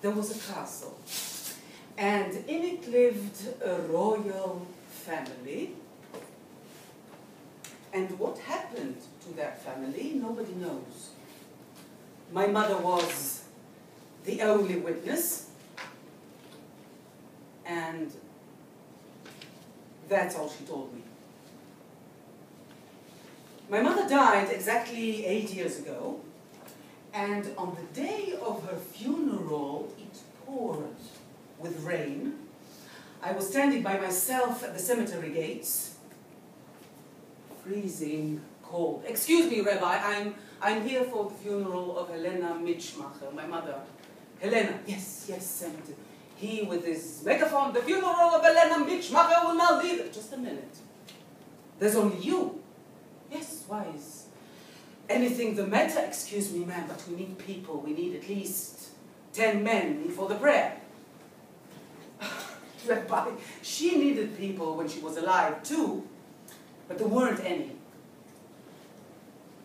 there was a castle, and in it lived a royal family. And what happened to that family, nobody knows. My mother was the only witness, and that's all she told me. My mother died exactly 8 years ago, and on the day of her funeral, it poured with rain. I was standing by myself at the cemetery gates, freezing cold. Excuse me, Rabbi, I'm here for the funeral of Helena Mitschmacher, my mother. Helena, yes, and he with his megaphone, the funeral of Helena Mitschmacher will now leave. Just a minute. There's only you. Yes, why is anything the matter? Excuse me, ma'am, but we need people. We need at least 10 men for the prayer. Rabbi, she needed people when she was alive too, but there weren't any.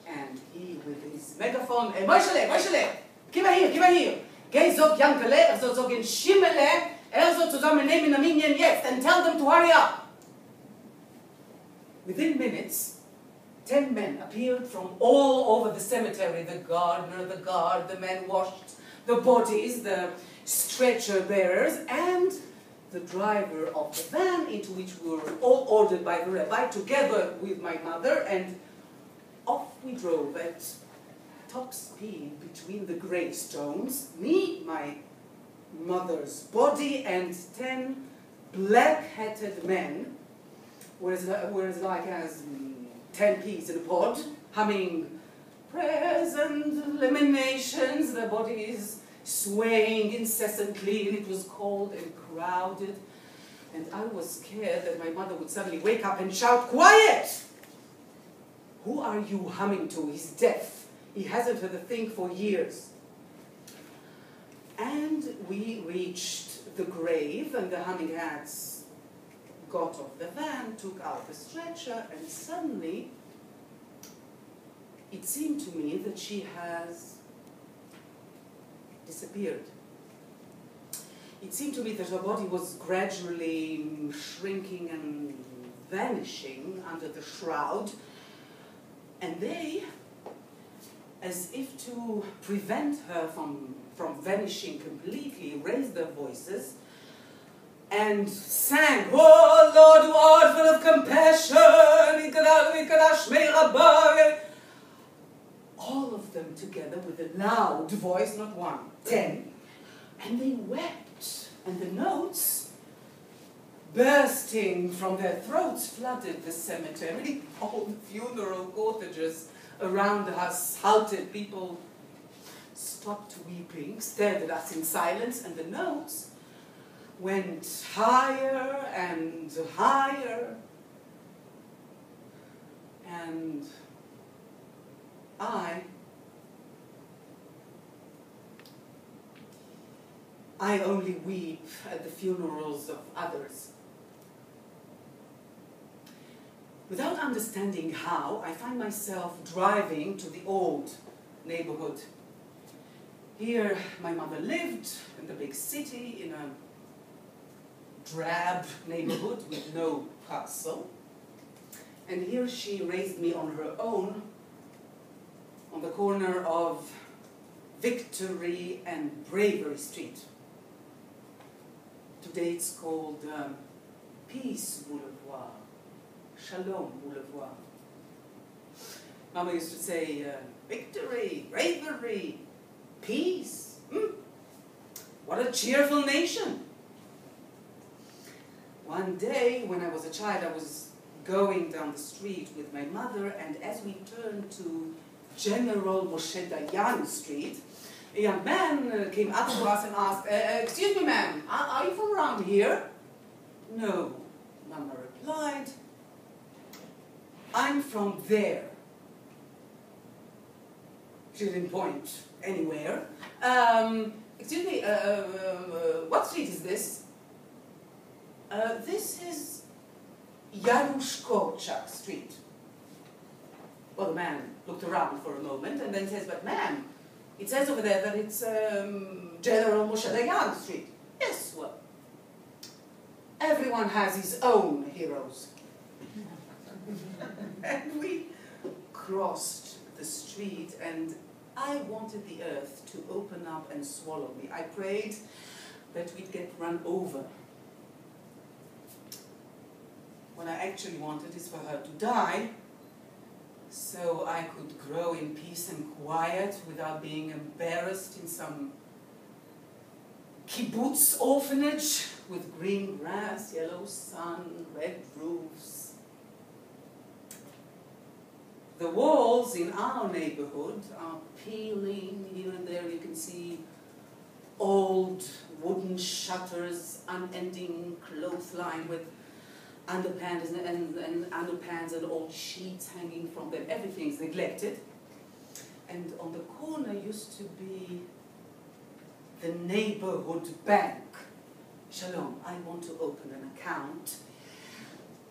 And he with his megaphone, Moschele, gib her hier. Geh, sog Yankele, soll sagen Schimmele, soll zusammennehmen in Minyan jetzt, and tell them to hurry up. Within minutes, 10 men appeared from all over the cemetery. The gardener, the guard, the men washed the bodies, the stretcher bearers, and the driver of the van into which we were all ordered by the rabbi, together with my mother, and off we drove at top speed between the gravestones, me, my mother's body, and 10 black-hatted men, whereas like as 10 peas in a pod, humming prayers and eliminations, their bodies swaying incessantly, and it was cold and crowded, and I was scared that my mother would suddenly wake up and shout, "Quiet! Who are you humming to? He's deaf. He hasn't heard a thing for years." And we reached the grave, and the humming hats got off the van, took out the stretcher, and suddenly it seemed to me that she has disappeared. It seemed to me that her body was gradually shrinking and vanishing under the shroud, and they, as if to prevent her from vanishing completely, raised their voices and sang, "Oh Lord, who art full of compassion, all of them together with a loud voice, not one, 10, and they wept, and the notes bursting from their throats flooded the cemetery. All the funeral cottages around us halted. People stopped weeping, stared at us in silence, and the notes went higher and higher, and I only weep at the funerals of others. Without understanding how, I find myself driving to the old neighborhood. Here my mother lived in the big city, in a drab neighborhood with no castle. And here she raised me on her own, on the corner of Victory and Bravery Street. Today it's called Peace Boulevard, Shalom Boulevard. Mama used to say, victory, bravery, peace. What a cheerful nation. One day, when I was a child, I was going down the street with my mother, and as we turned to General Moshe Dayan Street, a young man came up to us and asked, "Excuse me, ma'am, are you from around here?" "No," Mama replied, "I'm from there." She didn't point anywhere. "Excuse me, what street is this?" "This is Yarushkovchak Street." Well, the man looked around for a moment and then says, "But ma'am, It says over there that it's General Moshe Dayan Street. Yes, well, everyone has his own heroes. And we crossed the street, and I wanted the earth to open up and swallow me. I prayed that we'd get run over. What I actually wanted is for her to die, so I could grow in peace and quiet without being embarrassed in some kibbutz orphanage with green grass, yellow sun, red roofs. The walls in our neighborhood are peeling. Here and there you can see old wooden shutters, unending clothesline with underpants and underpants and old sheets hanging from them. Everything's neglected. And on the corner used to be the neighborhood bank. Shalom, I want to open an account,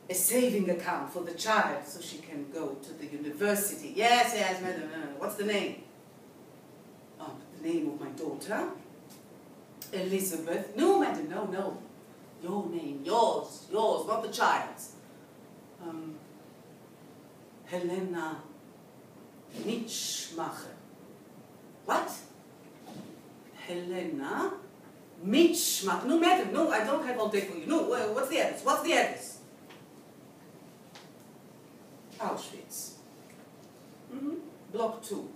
a saving account for the child so she can go to the university. Yes, yes, madam. What's the name? Oh, the name of my daughter? Elizabeth. No, madam, no, no. Your name, yours, not the child's. Helena Mitschmacher. What? Helena Mitschmacher. No, madam, no, I don't have all day for you. No, what's the address? What's the address? Auschwitz. Block 2,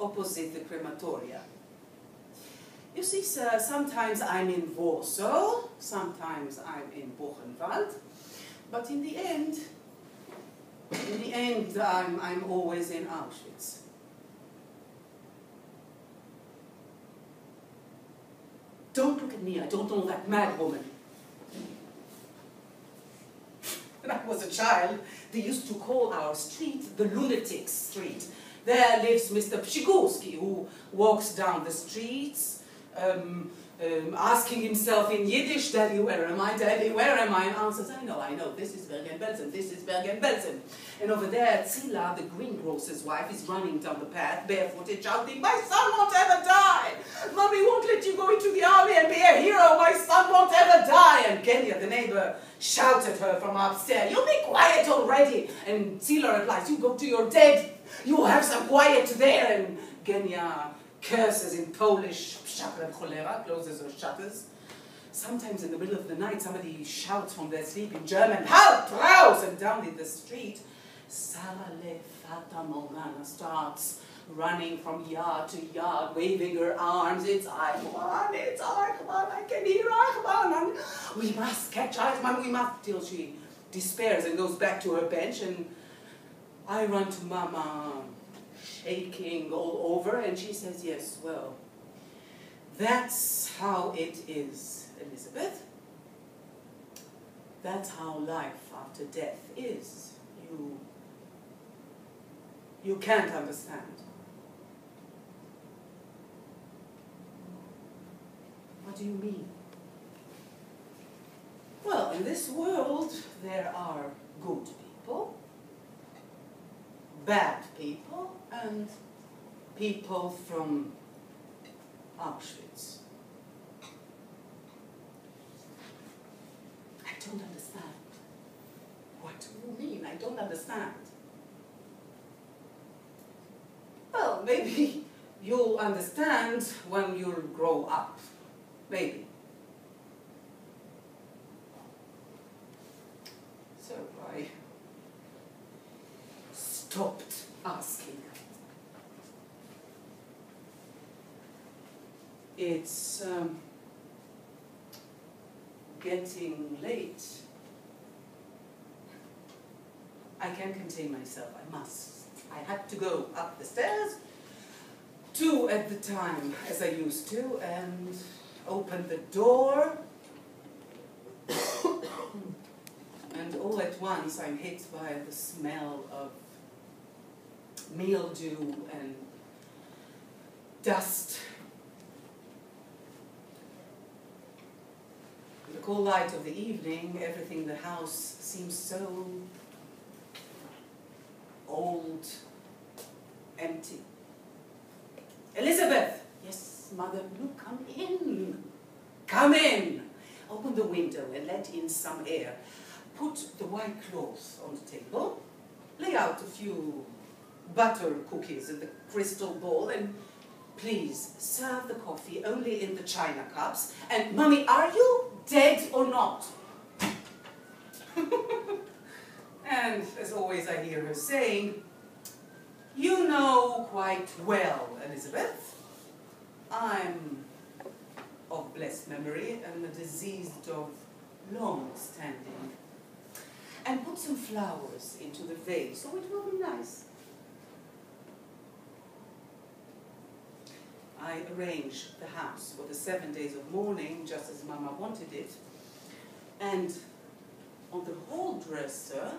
opposite the crematoria. You see, sir, sometimes I'm in Warsaw, sometimes I'm in Buchenwald, but in the end, I'm always in Auschwitz. Don't look at me, I don't know that mad woman. When I was a child, they used to call our street the Lunatic Street. There lives Mr. Pshigurski, who walks down the streets, asking himself in Yiddish, Daddy, where am I? Daddy, where am I? And answers, I know, this is Bergen-Belsen, this is Bergen-Belsen. And over there, Zila, the greengrocer's wife, is running down the path, barefooted, shouting, my son won't ever die! Mommy won't let you go into the army and be a hero! My son won't ever die! And Kenya, the neighbor, shouts at her from upstairs, you be quiet already! And Zila replies, you go to your dead! You will have some quiet there! And Kenya curses in Polish, closes her shutters. Sometimes in the middle of the night, somebody shouts from their sleep in German, halt, raus! And down in the street, Sarah Le Fata Morgana starts running from yard to yard, waving her arms. It's Eichmann, I can hear Eichmann. We must catch Eichmann, we must, till she despairs and goes back to her bench. And I run to Mama, shaking all over, and she says, yes, well, that's how it is, Elizabeth. That's how life after death is. You can't understand. What do you mean? Well, in this world, there are good people, bad people, and people from Auschwitz. I don't understand. What do you mean? I don't understand. Well, maybe you'll understand when you'll grow up. Maybe. So I stopped asking. It's getting late. I can't contain myself, I must. I had to go up the stairs, 2 at the time, as I used to, and open the door. And all at once I'm hit by the smell of mildew and dust. In the cool light of the evening, everything in the house seems so old, empty. Elizabeth! Yes, mother, look, come in. Come in. Open the window and let in some air. Put the white cloth on the table. Lay out a few butter cookies in the crystal bowl and please serve the coffee only in the china cups. And Mummy, are you dead or not? And as always I hear her saying, you know quite well, Elizabeth, I'm of blessed memory and a diseased of long standing. And put some flowers into the vase, so it will be nice. I arranged the house for the 7 days of mourning, just as Mama wanted it. And on the hall dresser,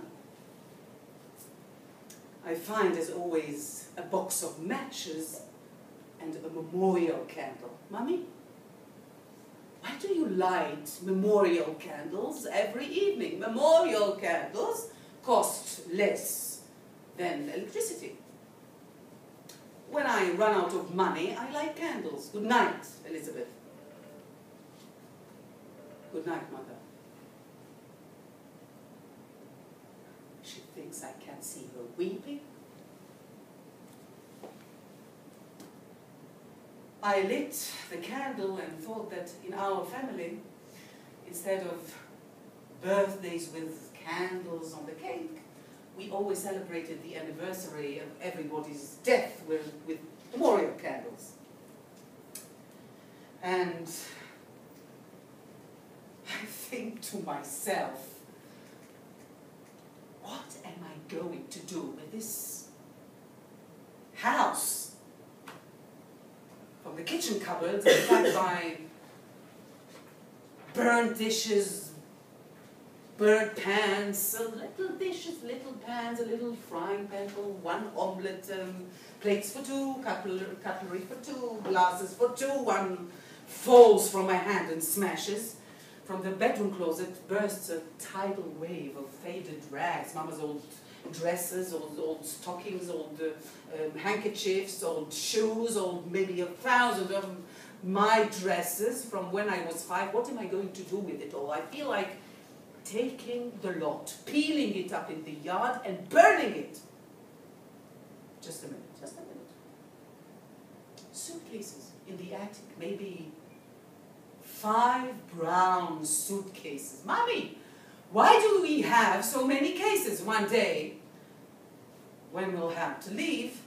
I find, as always, a box of matches and a memorial candle. Mummy, why do you light memorial candles every evening? Memorial candles cost less than electricity. When I run out of money, I light candles. Good night, Elizabeth. Good night, Mother. She thinks I can't see her weeping. I lit the candle and thought that in our family, instead of birthdays with candles on the cake, we always celebrated the anniversary of everybody's death with memorial candles. And I think to myself, what am I going to do with this house? From the kitchen cupboards, I'm backed by burnt dishes, burnt pans, little dishes, little pans, a little frying pan for one omelette, plates for two, cutlery for two, glasses for two. One falls from my hand and smashes. From the bedroom closet bursts a tidal wave of faded rags, Mama's old dresses, old stockings, old handkerchiefs, old shoes, old maybe 1,000 of my dresses from when I was 5. What am I going to do with it all? I feel like taking the lot, peeling it up in the yard and burning it. Just a minute, just a minute. Suitcases in the attic, maybe 5 brown suitcases. Mommy, why do we have so many cases? One day, when we'll have to leave,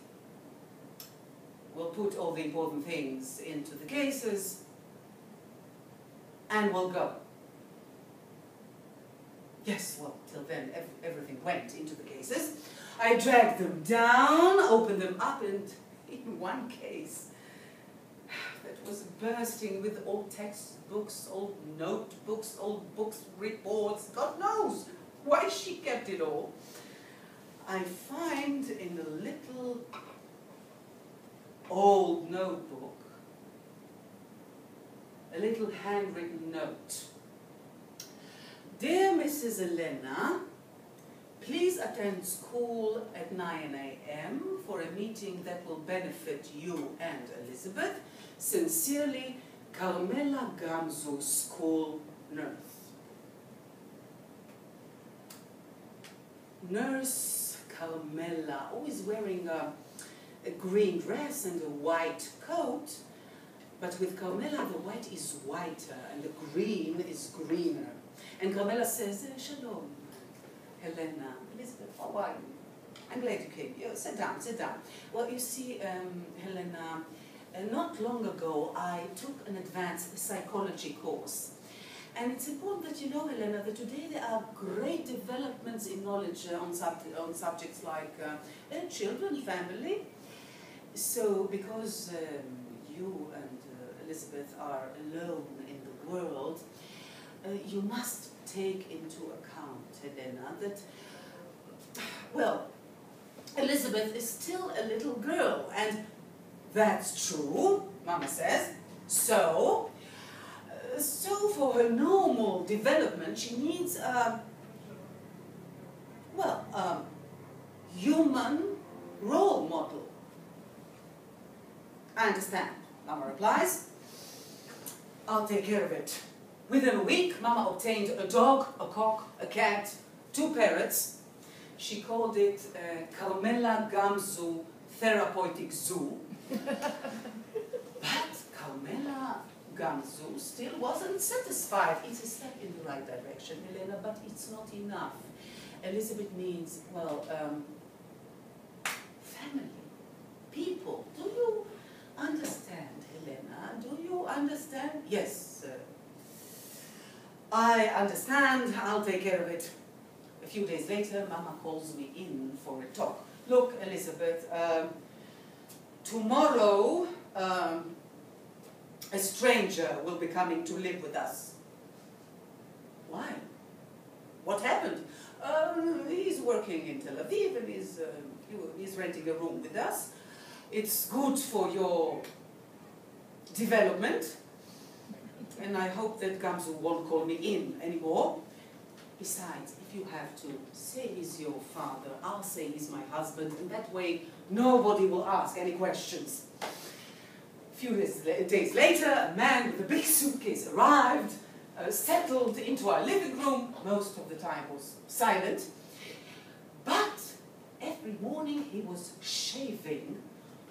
we'll put all the important things into the cases and we'll go. Yes, well, till then everything went into the cases. I dragged them down, opened them up, and in one case that was bursting with old textbooks, old notebooks, old books, reports, God knows why she kept it all. I find in a little old notebook a little handwritten note. Dear Mrs. Elena, please attend school at 9 a.m. for a meeting that will benefit you and Elizabeth. Sincerely, Carmela Gamzo, school nurse. Nurse Carmela, always wearing a green dress and a white coat, but with Carmela the white is whiter and the green is greener. And Carmela says, Shalom, Helena, Elizabeth, how are you? I'm glad you came. Sit down, sit down. Well, you see, Helena, not long ago I took an advanced psychology course. And it's important that you know, Helena, that today there are great developments in knowledge on subjects like children, family. So because you and Elizabeth are alone in the world, you must take into account, Helena, that, well, Elizabeth is still a little girl, and that's true, Mama says. So for her normal development, she needs a human role model. I understand, Mama replies. I'll take care of it. Within a week, Mama obtained a dog, a cock, a cat, 2 parrots. She called it Carmela Gamzu Therapeutic Zoo. But Carmela Gamzu still wasn't satisfied. It's a step in the right direction, Helena, but it's not enough. Elizabeth means, well, family, people. Do you understand, Helena? Do you understand? Yes, I understand. I'll take care of it. A few days later, Mama calls me in for a talk. Look, Elizabeth, tomorrow a stranger will be coming to live with us. Why? What happened? He's working in Tel Aviv and he's renting a room with us. It's good for your development. And I hope that Gamzu won't call me in anymore. Besides, if you have to say he's your father, I'll say he's my husband, and that way nobody will ask any questions. A few days later, a man with a big suitcase arrived, settled into our living room. Most of the time was silent. But every morning he was shaving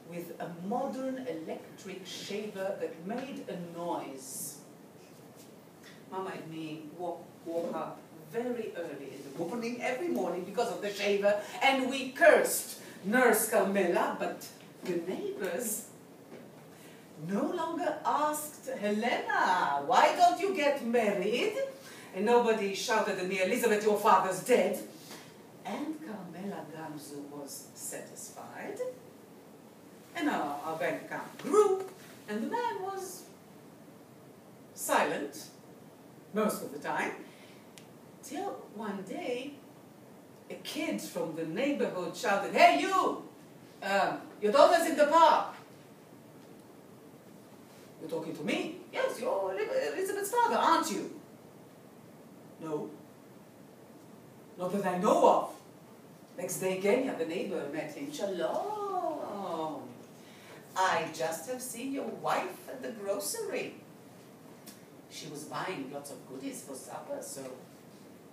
with a modern electric shaver that made a noise. Mama and me woke up very early in the morning, every morning, because of the shaver, and we cursed Nurse Carmela, but the neighbors no longer asked Helena, why don't you get married? And nobody shouted at me, Elizabeth, your father's dead. And Carmela Gamzu was satisfied, and our bank account grew, and the man was silent most of the time, till one day a kid from the neighborhood shouted, hey you, your daughter's in the park. You're talking to me? Yes, you're Elizabeth's father, aren't you? No. Not that I know of. Next day again, the neighbor met him. Shalom. I just have seen your wife at the grocery. She was buying lots of goodies for supper, so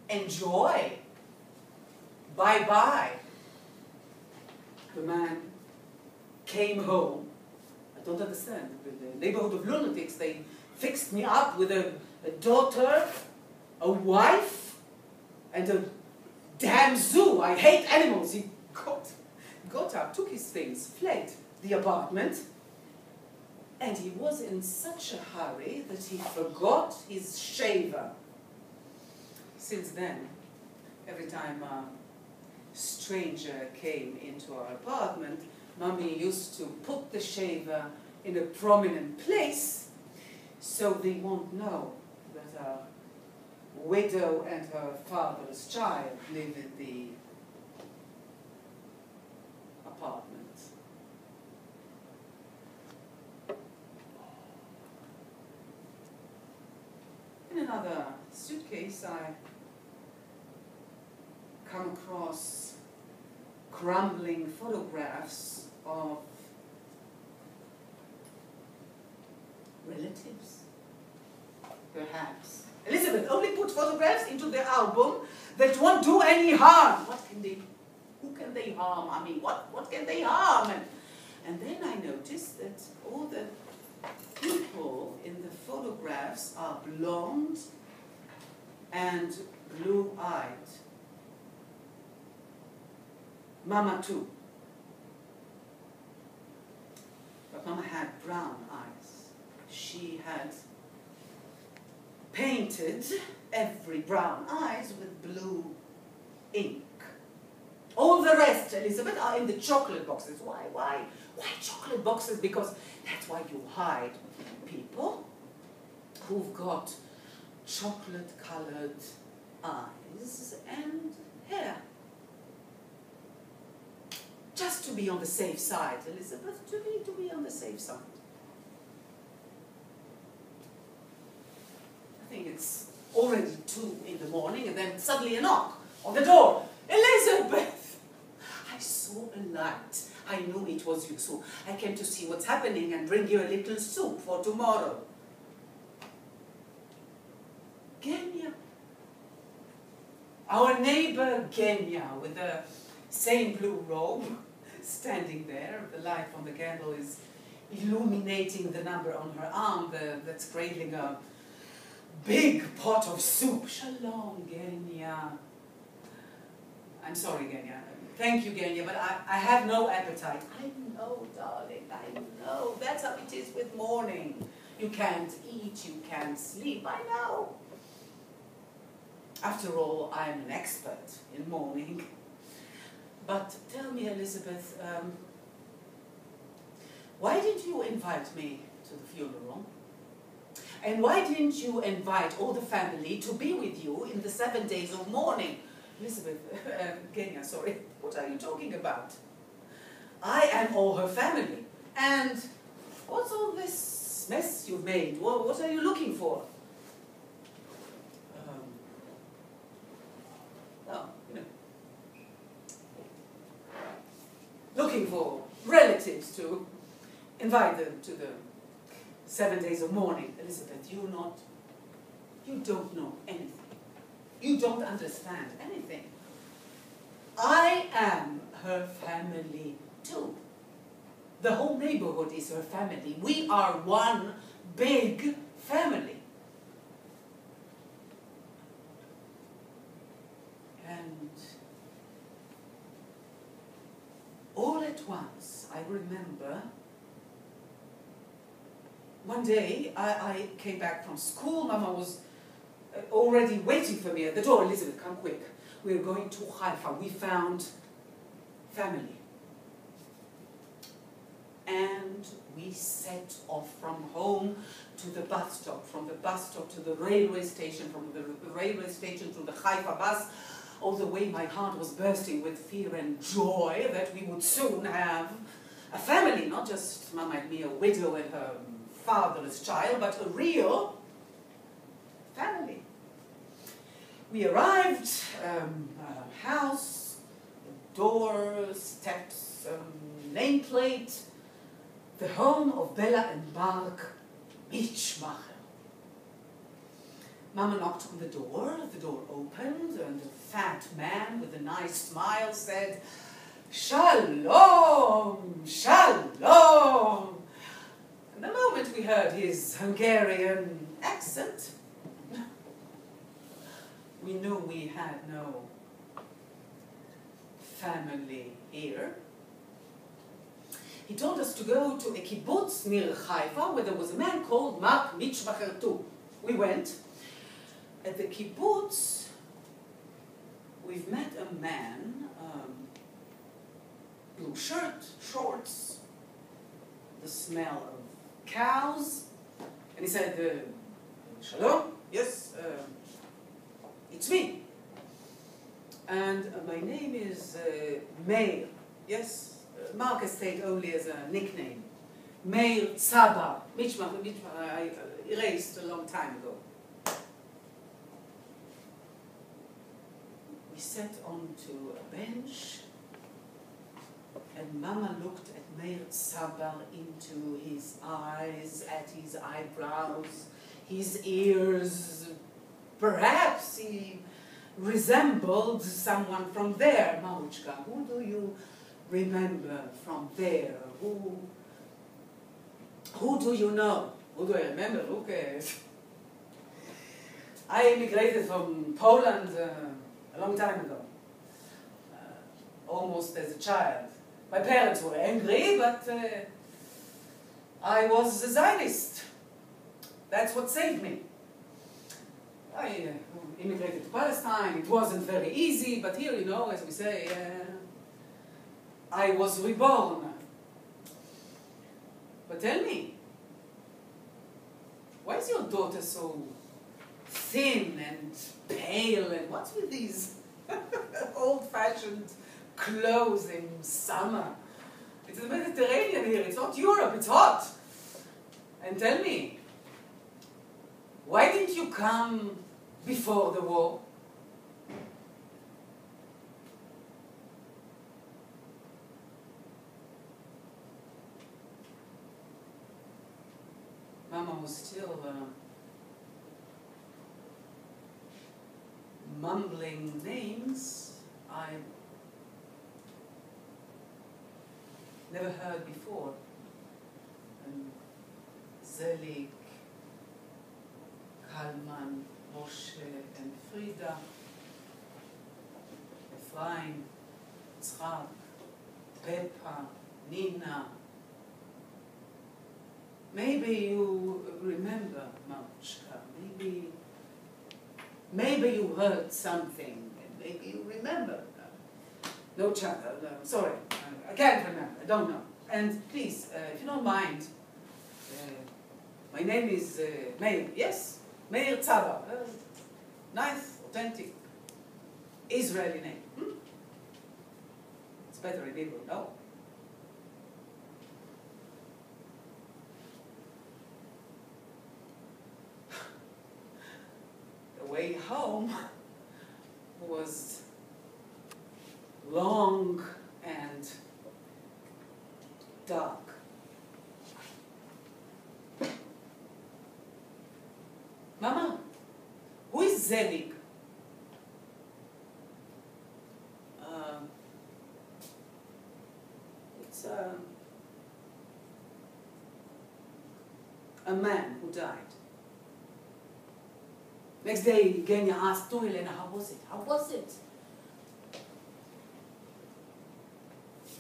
enjoy. Bye-bye. The man came home. I don't understand. The neighborhood of lunatics, they fixed me up with a daughter, a wife, and a damn zoo. I hate animals. He got up, took his things, fled the apartment, and he was in such a hurry that he forgot his shaver. Since then, every time a stranger came into our apartment, Mommy used to put the shaver in a prominent place so they won't know that a widow and her father's child live in the apartment. In another suitcase, I come across crumbling photographs of relatives, perhaps. Elizabeth only put photographs into the album that won't do any harm. Who can they harm? I mean, what can they harm? And then I noticed that all the people in the photographs are blonde and blue-eyed. Mama too. But Mama had brown eyes. She had painted every brown eyes with blue ink. All the rest, Elizabeth, are in the chocolate boxes. Why chocolate boxes? Because that's why you hide people who've got chocolate-colored eyes and hair. Just to be on the safe side, Elizabeth, to be on the safe side. I think it's already 2 in the morning, and then suddenly a knock on the door. Elizabeth! I saw a light. I knew it was you, so I came to see what's happening and bring you a little soup for tomorrow. Genya. Our neighbor Genya, with the same blue robe, standing there. The light from the candle is illuminating the number on her arm that's cradling a big pot of soup. Shalom, Genya. I'm sorry, Genya. Thank you, Genya, but I have no appetite. I know, darling, I know. That's how it is with morning. You can't eat, you can't sleep, I know. After all, I'm an expert in mourning. But tell me, Elizabeth, why didn't you invite me to the funeral? And why didn't you invite all the family to be with you in the 7 days of mourning? Elizabeth, Genya, sorry, what are you talking about? I am all her family. And what's all this mess you've made? What are you looking for? Looking for relatives to invite them to the 7 days of mourning. Elizabeth, you don't know anything. You don't understand anything. I am her family too. The whole neighborhood is her family. We are one big family. And all at once, I remember, one day I came back from school. Mama was already waiting for me at the door. Elizabeth, come quick. We're going to Haifa. We found family. And we set off from home to the bus stop, from the bus stop to the railway station, from the railway station to the Haifa bus. All the way my heart was bursting with fear and joy that we would soon have a family, not just Mama and me, a widow and her fatherless child, but a real family. We arrived, a house, a door, steps, nameplate, the home of Bella and Mark Michmacher. Mama knocked on the door opened, and a fat man with a nice smile said, "Shalom, shalom." And the moment we heard his Hungarian accent, we knew we had no family here. He told us to go to a kibbutz near Haifa where there was a man called Mark Michmacher too. We went. At the kibbutz, we've met a man, blue shirt, shorts, the smell of cows, and he said, "Shalom, yes, it's me. And my name is Meir, yes, Mark has stayed only as a nickname. Meir Tzaba, Michmacher, I erased a long time ago." We sat onto a bench, and Mama looked at Meir Tzaba into his eyes, at his eyebrows, his ears. Perhaps he resembled someone from there. Maruchka, who do you remember from there? Who do you know? Who do I remember? Who cares? I immigrated from Poland a long time ago, almost as a child. My parents were angry, but I was a Zionist. That's what saved me. I immigrated to Palestine. It wasn't very easy, but here, you know, as we say, I was reborn. But tell me, why is your daughter so thin and pale, and what's with these old-fashioned clothes in summer? It's the Mediterranean here, it's not Europe, it's hot. And tell me, why didn't you come before the war? Mama was still mumbling names I never heard before. Zelig, Kalman, Moshe, and Frida, Ephraim, Tzchak, Peppa, Nina. Maybe you remember, Mauchka. Maybe you heard something, and maybe you remember. No chance. Sorry, I can't remember. I don't know. And please, if you don't mind, my name is Meir. Yes, Meir Tzaba. Nice, authentic, Israeli name. It's better in Hebrew, no? The way home was long and dark. Mama, who is Zelig? It's a man who died. Next day, Genya asked, "To Helena, how was it? How was it?"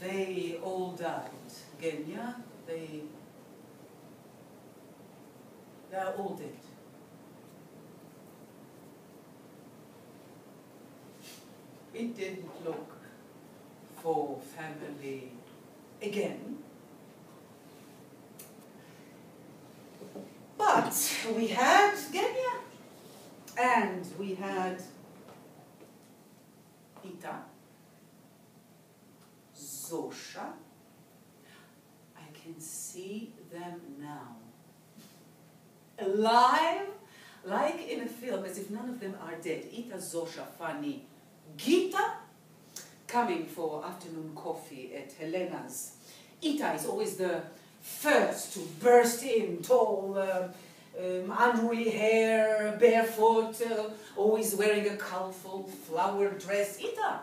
They all died. Genya, they are all dead. It didn't look for family again. But we had Genya, and we had Ita, Zosha. I can see them now. Alive, like in a film, as if none of them are dead. Ita, Zosha, Fanny, Gita, coming for afternoon coffee at Helena's. Ita is always the first to burst in, tall, unruly hair, barefoot, always wearing a colorful flower dress. Ita,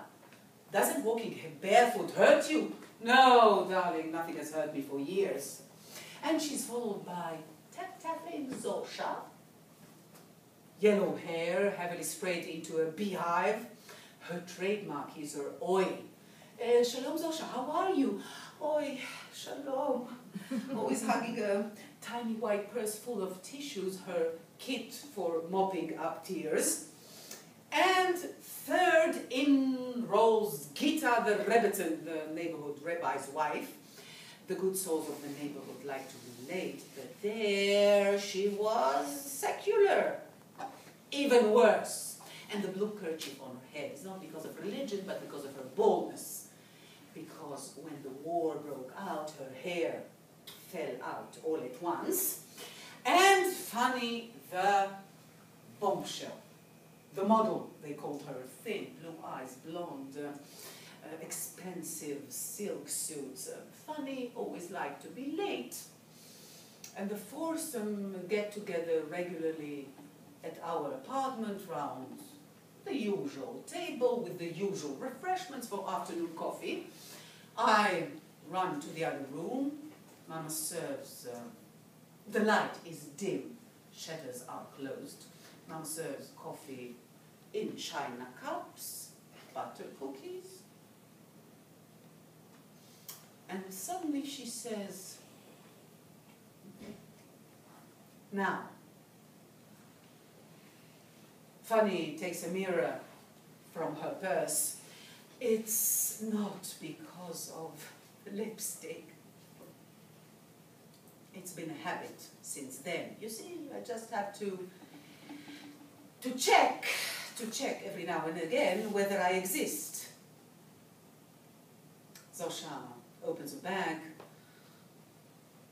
doesn't walking barefoot hurt you? No, darling, nothing has hurt me for years. And she's followed by tap-tapping Zosha. Yellow hair, heavily sprayed into a beehive. Her trademark is her oi. Shalom Zosha, how are you? Oi, shalom. Always hugging a tiny white purse full of tissues, her kit for mopping up tears. And third in rolls Gita the Rebbetzin, the neighborhood rabbi's wife. The good souls of the neighborhood like to relate, but there she was secular. Even worse. And the blue kerchief on her head is not because of religion, but because of her boldness. Because when the war broke out, her hair fell out all at once. And Fanny, the bombshell, the model, they called her, thin, blue eyes, blonde, expensive silk suits. Fanny always liked to be late. And the foursome get together regularly at our apartment round the usual table with the usual refreshments for afternoon coffee. I run to the other room. Mama serves, the light is dim, shutters are closed. Mama serves coffee in china cups, butter cookies. And suddenly she says, "Now." Fanny takes a mirror from her purse. It's not because of the lipstick. It's been a habit since then. You see, I just have to check every now and again whether I exist. Zosha opens a bag,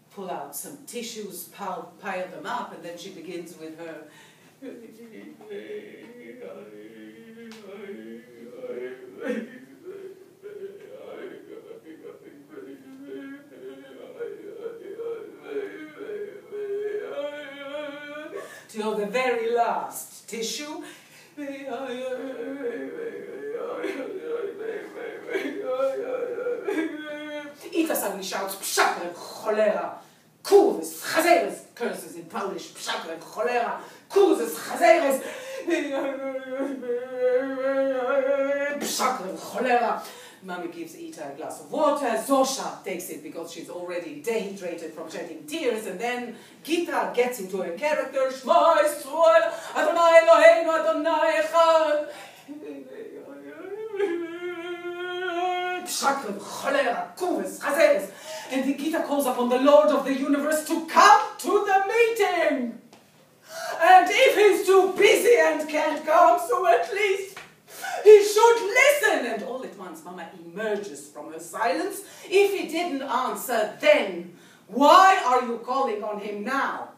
pull out some tissues, pile them up, and then she begins with her till the very last tissue. Ita suddenly shouts, "Pshaka, cholera, kurves, chazeres," curses in Polish, "Pshaka, cholera, kurves, chazeres, pshaka, cholera." Mommy gives Ita a glass of water. Zosha takes it because she's already dehydrated from shedding tears, and then Gita gets into her character. Shema Yisrael, Adonai Eloheinu, Adonai Echad. Pshaka, cholera, kurves, chazeres. And the Gita calls upon the Lord of the universe to come to the meeting. And if he's too busy and can't come, so at least he should listen. And all at once, Mama emerges from her silence. If he didn't answer then, why are you calling on him now?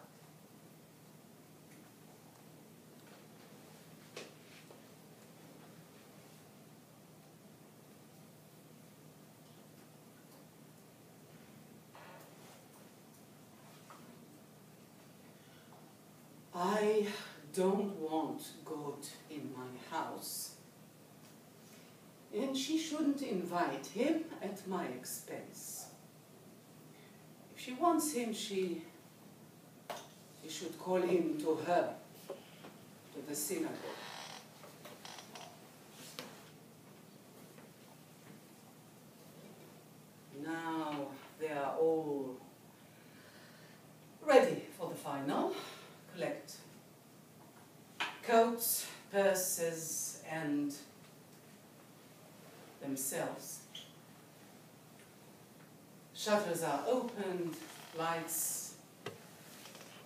I don't want God in my house. And she shouldn't invite him at my expense. If she wants him, she should call him to her, to the synagogue. Now they are all ready for the final. Collect coats, purses, and themselves. Shutters are opened, lights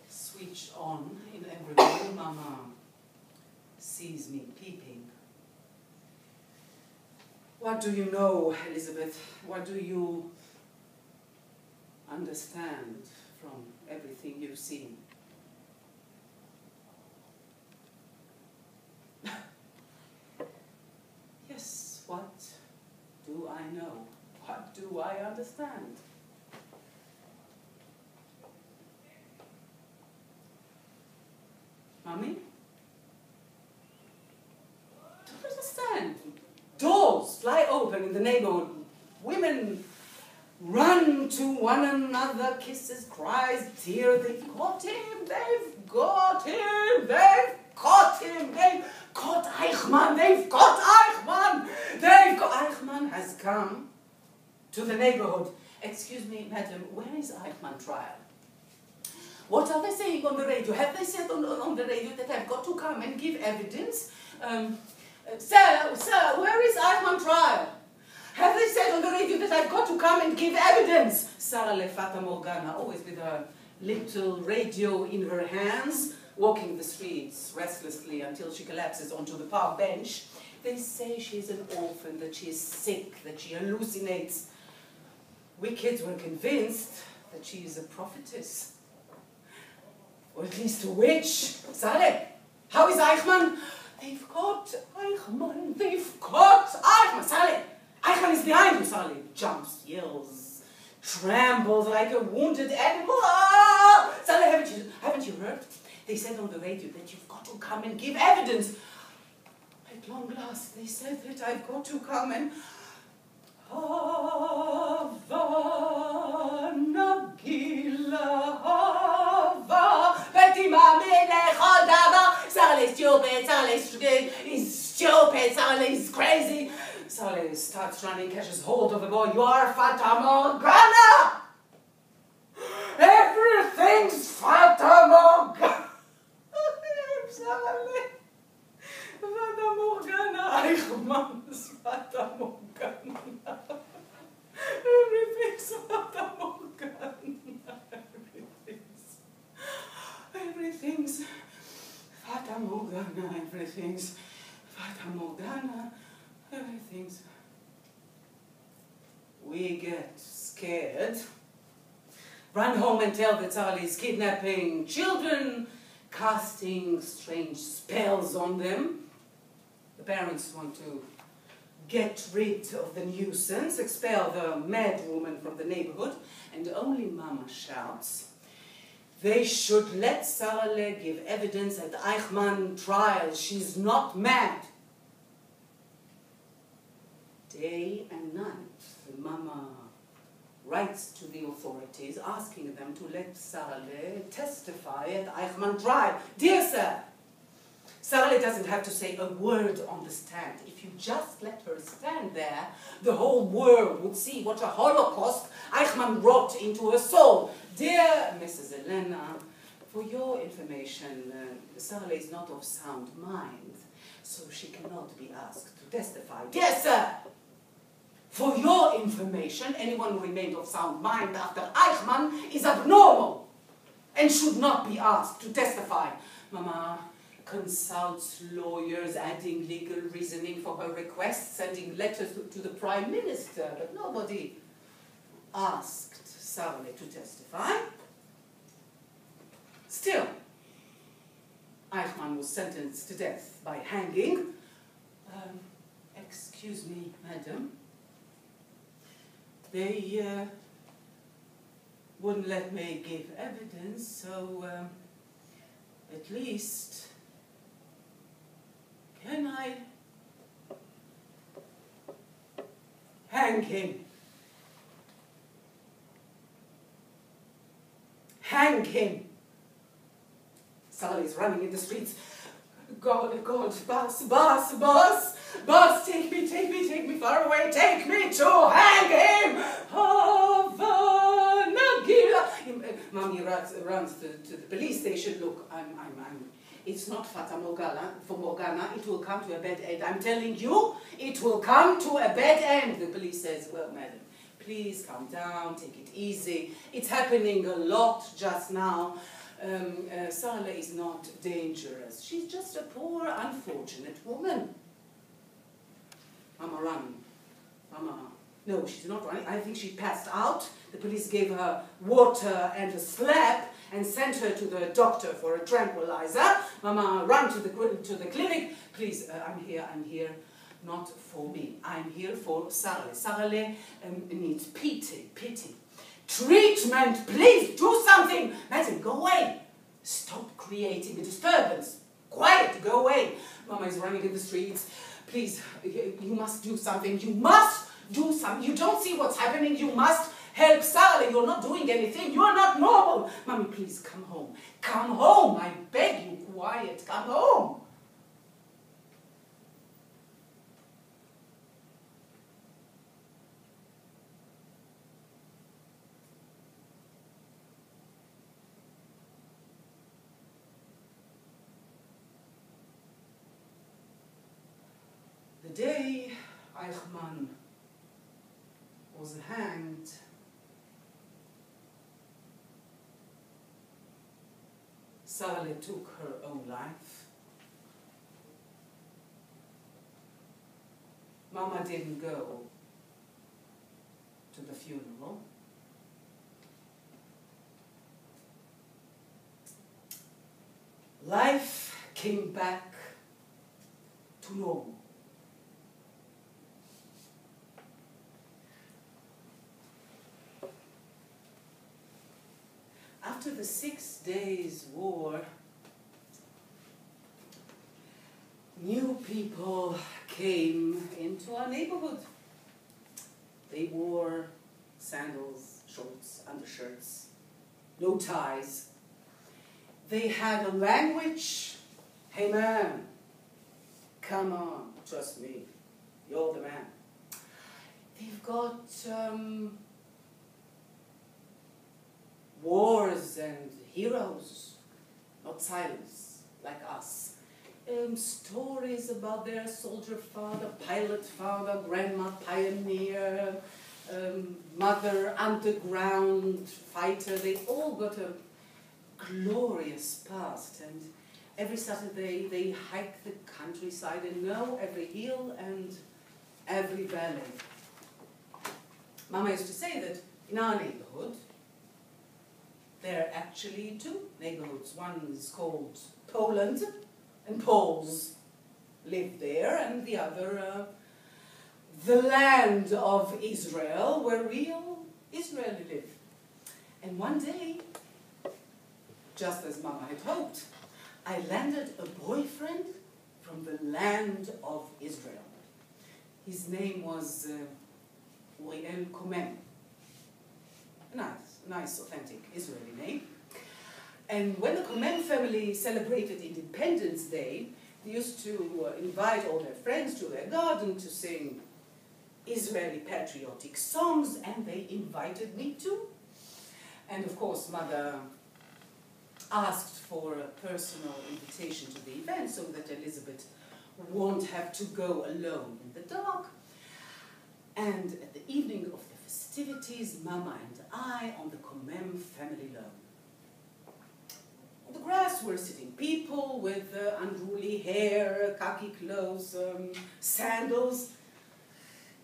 switched on in every room. Mama sees me peeping. What do you know, Elizabeth? What do you understand from everything you've seen? Yes, what do I know? What do I understand? Mommy? Don't understand. Doors fly open in the neighborhood. Women run to one another, kisses, cries, tears. They've got him, they've got him, they've got him, they've got Eichmann, they've got Eichmann, they've got... Eichmann has come to the neighborhood. Excuse me, madam, where is Eichmann trial? What are they saying on the radio? Have they said on the radio that I've got to come and give evidence? Sir, where is Eichmann trial? Have they said on the radio that I've got to come and give evidence? Sarah Le Fata Morgana, always with her little radio in her hands, walking the streets restlessly until she collapses onto the park bench. They say she's an orphan, that she is sick, that she hallucinates. We kids were convinced that she is a prophetess. Or at least a witch. Saleh, how is Eichmann? They've got Eichmann, they've got Eichmann. Saleh, Eichmann is behind you. Saleh jumps, yells, trembles like a wounded animal. Ah! Saleh, haven't you heard? They said on the radio that you've got to come and give evidence. At long last, they said that I've got to come and... Hava Nagila Hava Betima Melech Dava. Saleh is stupid, Saleh is crazy. Saleh starts running, catches hold of the boy. You are Fata Morgana! Everything's Fata Morgana! Saleh, Fata Morgana, Eichmann's Fata Morgana. Everything's Fata Morgana. Everything's Fata Morgana. Everything's Fata Morgana. Everything's... We get scared. Run home and tell that Charlie is kidnapping children, casting strange spells on them. The parents want to get rid of the nuisance, expel the mad woman from the neighborhood, and only Mama shouts, They should let Sarah give evidence at Eichmann trial. She's not mad. Day and night, the Mama writes to the authorities asking them to let Sarah testify at Eichmann trial. Dear sir, Sarah doesn't have to say a word on the stand. If you just let her stand there, the whole world would see what a Holocaust Eichmann wrought into her soul. Dear Mrs. Elena, for your information, Sarah is not of sound mind, so she cannot be asked to testify. Dear sir, for your information, anyone who remained of sound mind after Eichmann is abnormal and should not be asked to testify. Mama consults lawyers, adding legal reasoning for her request, sending letters to the Prime Minister, but nobody asked Sarah to testify. Still, Eichmann was sentenced to death by hanging. Excuse me, madam. They wouldn't let me give evidence, so at least can I hang him? Hang him! Sarah is running in the streets. God, God, boss, take me far away, take me to hang him! Mommy runs to the police station. Look, it's not Fata Morgana, it will come to a bad end. I'm telling you, it will come to a bad end. The police says, well, madam, please calm down, take it easy. It's happening a lot just now. Sarah is not dangerous. She's just a poor, unfortunate woman. Mama, run. Mama. No, she's not running. I think she passed out. The police gave her water and a slap and sent her to the doctor for a tranquilizer. Mama, run to the clinic. Please, I'm here. Not for me. I'm here for Sarah. Sarah needs pity. Treatment, please do something. Madam, go away. Stop creating a disturbance. Quiet, go away. Mama is running in the streets. Please, you must do something. You must do something. You don't see what's happening. You must help Sarah. You're not doing anything. You are not normal. Mommy, please come home. Come home. I beg you, quiet. Come home. The day Eichmann was hanged, Sarah took her own life. Mama didn't go to the funeral. Life came back to normal. After the 6 days war, new people came into our neighborhood. They wore sandals, shorts, undershirts, no ties. They had a language. Hey man, come on, trust me, you're the man. They've got wars and heroes, not silence, like us. Stories about their soldier father, pilot father, grandma pioneer, mother underground fighter. They all got a glorious past, and every Saturday they hike the countryside and know every hill and every valley. Mama used to say that in our neighborhood, there are actually two neighborhoods. One is called Poland, and Poles live there, and the other, the land of Israel, where real Israel live. And one day, just as Mama had hoped, I landed a boyfriend from the land of Israel. His name was Uriel Komem. Nice, authentic Israeli name. And when the Komem family celebrated Independence Day, they used to invite all their friends to their garden to sing Israeli patriotic songs, and they invited me too. And of course, Mother asked for a personal invitation to the event so that Elizabeth won't have to go alone in the dark. And at the evening of the festivities, Mama and I on the Komem family lawn. On the grass were sitting people with unruly hair, khaki clothes, sandals,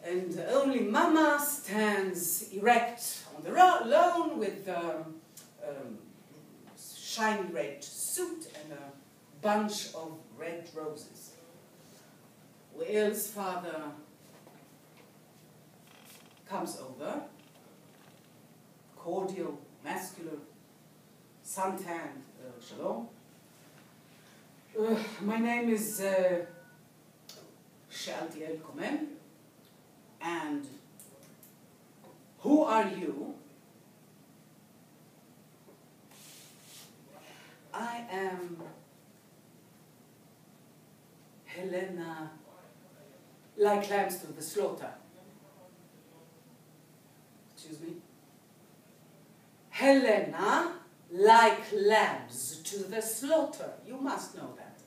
and only Mama stands erect on the lawn with shiny red suit and a bunch of red roses. Uriel's father comes over, cordial, masculine, suntanned, shalom. My name is She'altiel Komem, and who are you? I am Helena, like lambs to the slaughter. Excuse me? Helena, like lambs to the slaughter. You must know that.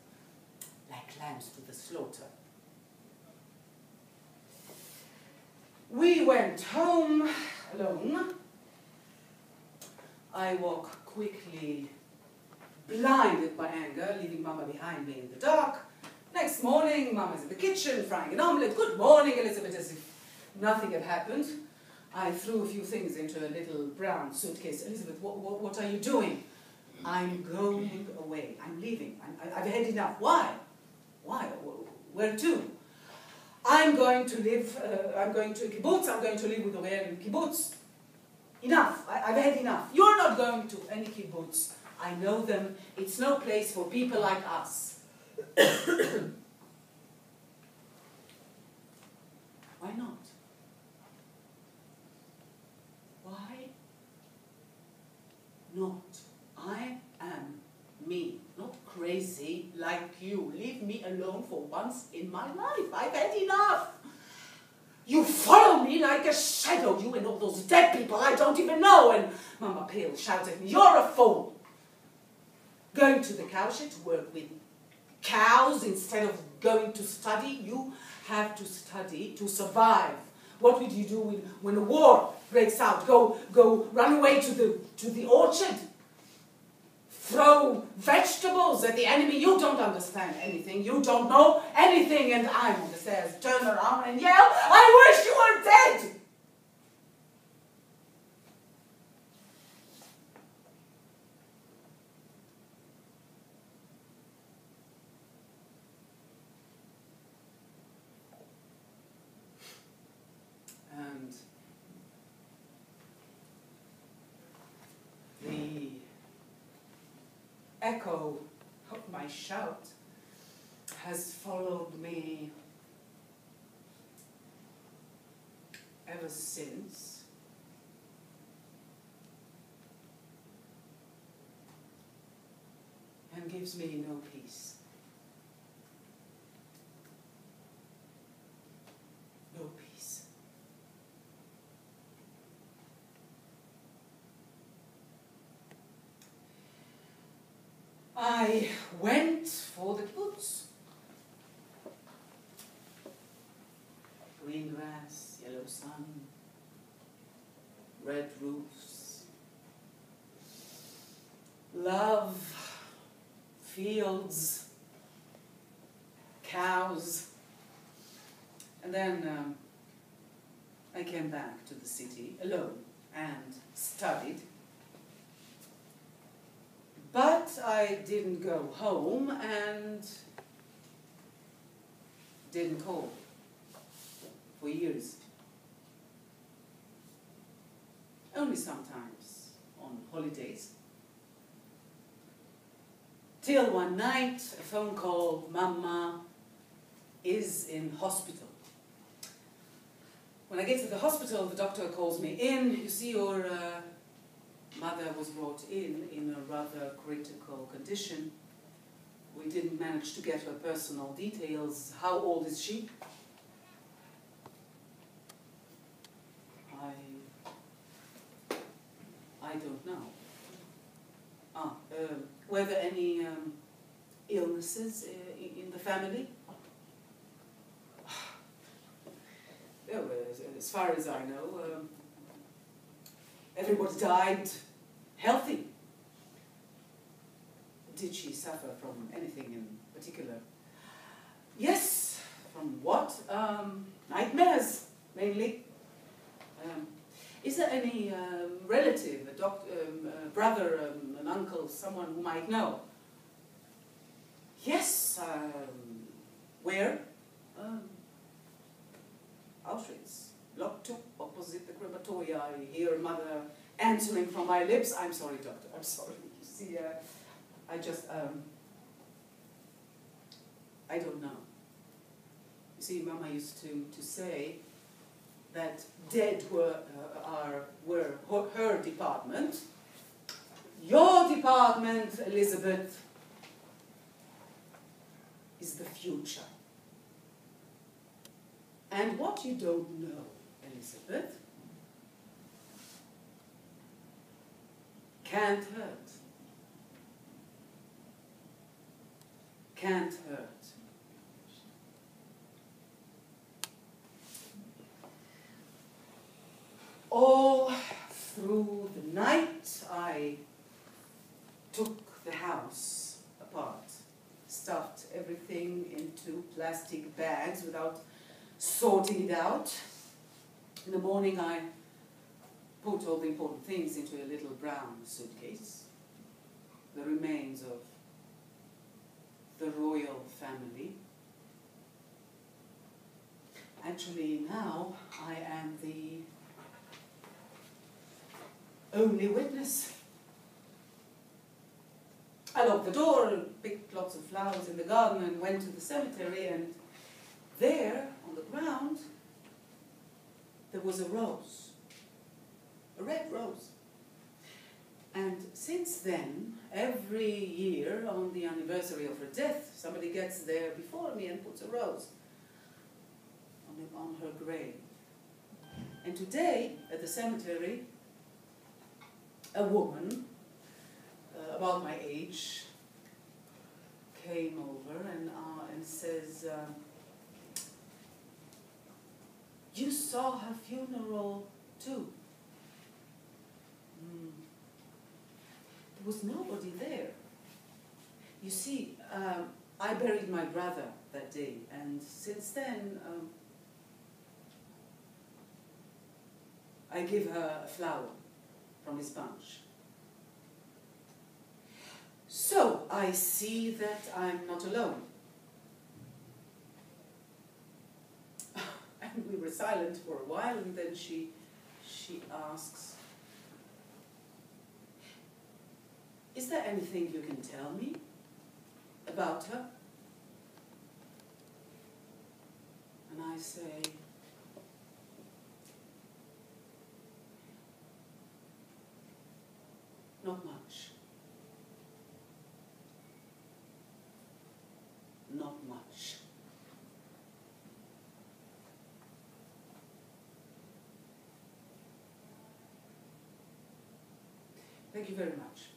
Like lambs to the slaughter. We went home alone. I walk quickly, blinded by anger, leaving Mama behind me in the dark. Next morning, Mama's in the kitchen, frying an omelette. Good morning, Elizabeth, as if nothing had happened. I threw a few things into a little brown suitcase. Elizabeth, what are you doing? I'm going away. I'm leaving. I've had enough. Why? Why? Where to? I'm going to live, I'm going to a kibbutz. I'm going to live with Uriel in kibbutz. Enough. I've had enough. You're not going to any kibbutz. I know them. It's no place for people like us. Why not? Why not? I am me, not crazy like you. Leave me alone for once in my life. I've had enough. You follow me like a shadow, you and all those dead people I don't even know. And Mama Pale shouts at me, you're a fool. Going to the cowshed to work with cows instead of going to study. You have to study to survive. What would you do when a war breaks out? Go run away to the orchard? Throw vegetables at the enemy? You don't understand anything. You don't know anything. And I'm on the stairs, turn around and yell, I wish you were dead! And the echo of my shout has followed me ever since. And gives me no peace. No peace. I went for the kibbutz. Green grass, yellow sun, red roofs, love, fields, cows. And then I came back to the city alone and studied. But I didn't go home and didn't call for years. Only sometimes on holidays. Till one night, a phone call, Mama is in hospital. When I get to the hospital, the doctor calls me in. You see, your mother was brought in a rather critical condition. We didn't manage to get her personal details. How old is she? I don't know. Were there any illnesses in the family? Well, as far as I know, everybody died healthy. Did she suffer from anything in particular? Yes. From what? Nightmares, mainly. Is there any relative, a doctor, a brother, an uncle, someone who might know? Yes. Where? Auschwitz. Block 2, opposite the crematoria. I hear mother answering from my lips. I'm sorry, doctor. I'm sorry. You see, I just, I don't know. You see, Mama used to say that dead were her department. Your department, Elizabeth, is the future. And what you don't know, Elizabeth, can't hurt. Can't hurt. All through the night, I took the house apart, stuffed everything into plastic bags without sorting it out. In the morning, I put all the important things into a little brown suitcase, the remains of the royal family. Actually, now I am the only witness. I locked the door, picked lots of flowers in the garden and went to the cemetery, and there, on the ground, there was a rose. A red rose. And since then, every year on the anniversary of her death, somebody gets there before me and puts a rose on her grave. And today, at the cemetery, a woman about my age came over and says, you saw her funeral too. There was nobody there. You see, I buried my brother that day, and since then I give her a flower from his bunch. So I see that I'm not alone. And we were silent for a while, and then she asks, is there anything you can tell me about her? And I say, not much. Not much. Thank you very much.